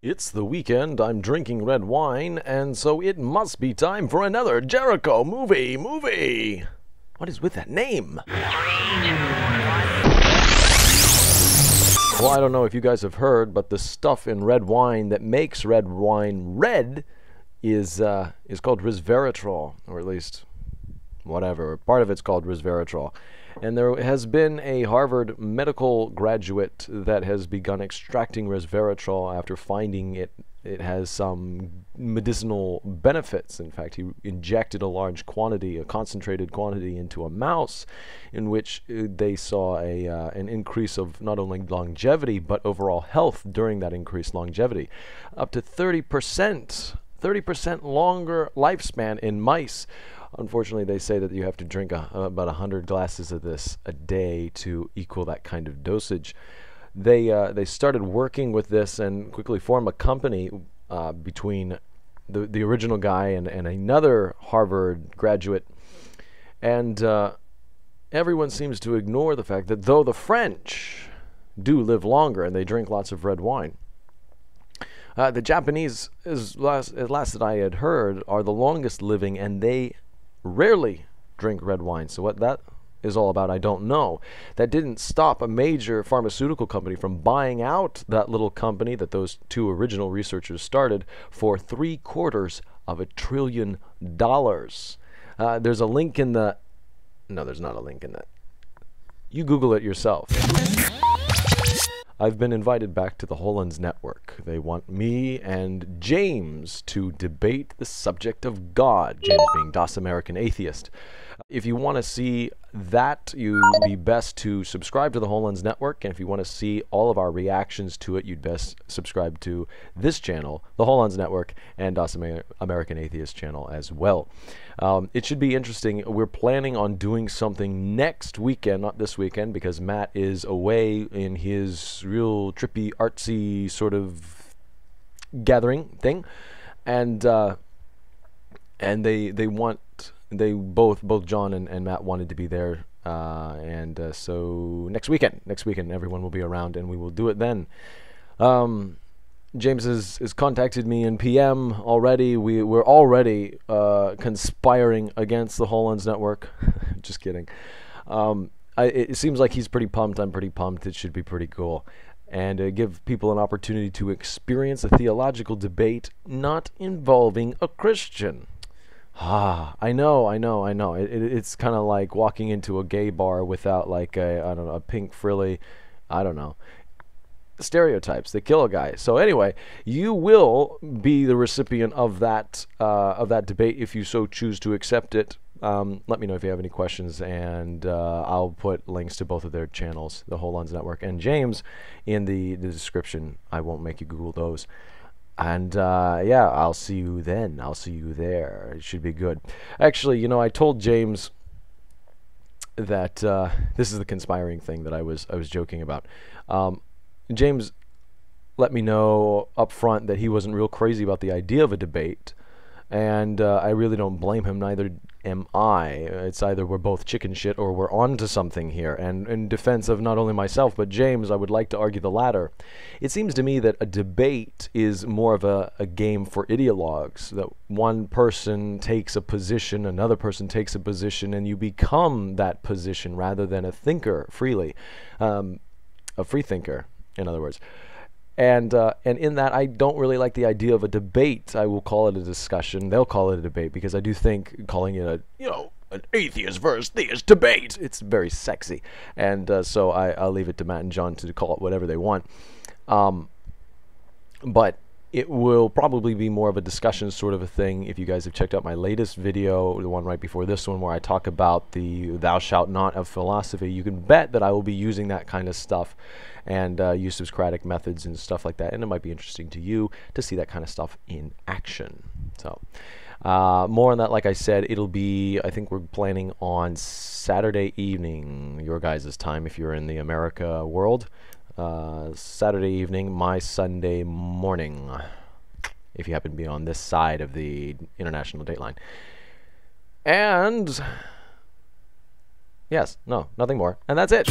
It's the weekend, I'm drinking red wine, and so it must be time for another Jericho movie. What is with that name? Well, I don't know if you guys have heard, but the stuff in red wine that makes red wine red is called resveratrol, or at least whatever. Part of it's called resveratrol. And there has been a Harvard medical graduate that has begun extracting resveratrol after finding it has some medicinal benefits. In fact, he injected a large quantity, a concentrated quantity, into a mouse, in which they saw an increase of not only longevity, but overall health during that increased longevity. Up to 30% longer lifespan in mice. Unfortunately, they say that you have to drink about 100 glasses of this a day to equal that kind of dosage. They started working with this and quickly formed a company between the original guy and another Harvard graduate. And everyone seems to ignore the fact that though the French do live longer and they drink lots of red wine, the Japanese, as last that I had heard, are the longest living, and they rarely drink red wine. So what that is all about, I don't know. That didn't stop a major pharmaceutical company from buying out that little company that those two original researchers started for $750 billion. There's a link in the... No, there's not a link in that. You Google it yourself. I've been invited back to the Holons Network. They want me and James to debate the subject of God, James being Das American Atheist. If you want to see that, you'd be best to subscribe to the Holons Network, and if you want to see all of our reactions to it, you'd best subscribe to this channel, the Holons Network, and Das American Atheist channel as well. It should be interesting. We're planning on doing something next weekend, not this weekend, because Matt is away in his real trippy, artsy sort of gathering thing, and they both John and Matt wanted to be there, so next weekend everyone will be around and we will do it then. James has contacted me in PM already. We're already conspiring against the Holons Network. Just kidding. It seems like he's pretty pumped. I'm pretty pumped. It should be pretty cool. And give people an opportunity to experience a theological debate not involving a Christian. I know. It's kind of like walking into a gay bar without like a pink frilly, stereotypes. They kill a guy. So anyway, you will be the recipient of that debate if you so choose to accept it. Let me know if you have any questions, and I'll put links to both of their channels, the Holons Network and James, in the description. I won't make you Google those. And yeah, I'll see you then. I'll see you there. It should be good. Actually, I told James that this is the conspiring thing that I was joking about. James let me know up front that he wasn't real crazy about the idea of a debate, and I really don't blame him. Neither am I. It's either we're both chicken shit or we're on to something here. And in defense of not only myself but James, I would like to argue the latter. It seems to me that a debate is more of a game for ideologues, that one person takes a position, another person takes a position, and you become that position rather than a thinker freely, a free thinker, in other words. And in that, I don't really like the idea of a debate. I will call it a discussion. They'll call it a debate, because I do think calling it an atheist versus theist debate, it's very sexy. And so I'll leave it to Matt and John to call it whatever they want. But it will probably be more of a discussion sort of a thing. If you guys have checked out my latest video, the one right before this one, where I talk about the thou shalt not of philosophy, you can bet that I will be using that kind of stuff and use Socratic methods and stuff like that. And it might be interesting to you to see that kind of stuff in action. So more on that, like I said, it'll be, I think we're planning on Saturday evening, your guys' time if you're in the America world. Saturday evening, my Sunday morning, if you happen to be on this side of the international date line. And yes, no, nothing more. And that's it.